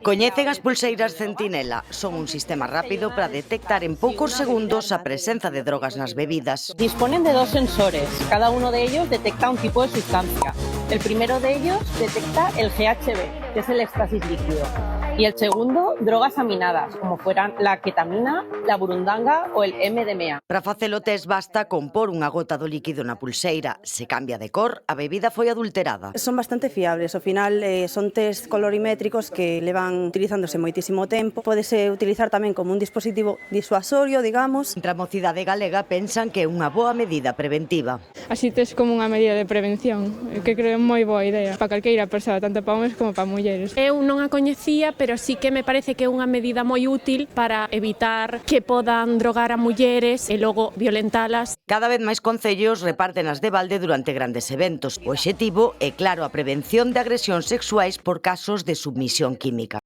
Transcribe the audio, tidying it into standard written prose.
Coñecen as pulseiras Centinela. Son un sistema rápido para detectar en poucos segundos a presenza de drogas nas bebidas. Disponen de dos sensores, cada uno de ellos detecta un tipo de sustancia. El primero de ellos detecta el GHB, que es el éxtasis líquido, y el segundo, drogas aminadas, como fueran la ketamina, la burundanga o el MDMA. Para facer o test basta con pôr unha gota do líquido na pulseira. Se cambia de cor, a bebida foi adulterada. Son bastante fiables, ao final son test colorimétricos que levan utilizándose moitísimo tempo. Pódese utilizar tamén como un dispositivo disuasorio, digamos. Entre a mocidade galega pensan que é unha boa medida preventiva. Así tes como unha medida de prevención, que creo é moi boa idea para calqueira persoa, tanto para homes como para mulleres. Eu non a coñecía, pero sí que me parece que é unha medida moi útil para evitar que podan drogar a mulleres e logo violentalas. Cada vez máis concellos reparten as de balde durante grandes eventos. O obxectivo é, claro, a prevención de agresións sexuais por casos de submisión química.